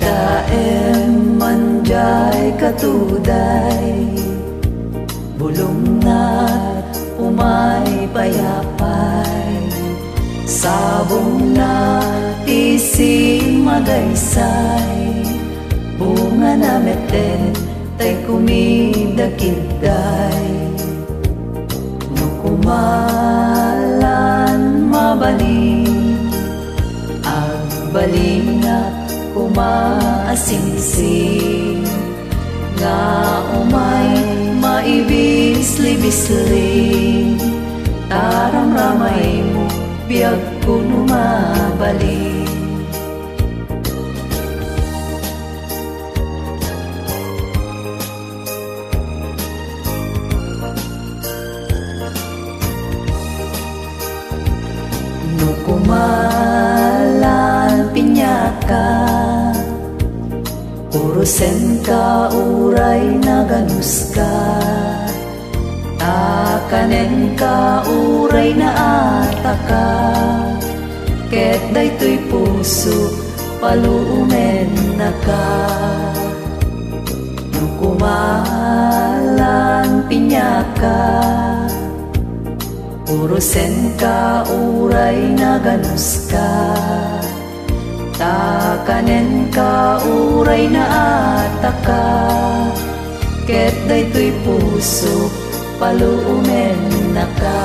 Daem manjay katuday, bulong na't umay payapay, sabong na tisim magaysay, bunga na meten tay kumidakiday. Nukumalan mabalin, agbalin na kumaasingsing, nga umay maibis-libisling, taram-ramay mo biyag kuno mabalik. Nukumalan pinyaka, urusen ka uray na ganus ka, takanen ka uray na ataka, ket daytoy puso paluumen na ka. Nukumalan pinyaka, urusen ka uray na ganus ka, takanen ka uray na ataka, ket daytoy puso paluumen na ka.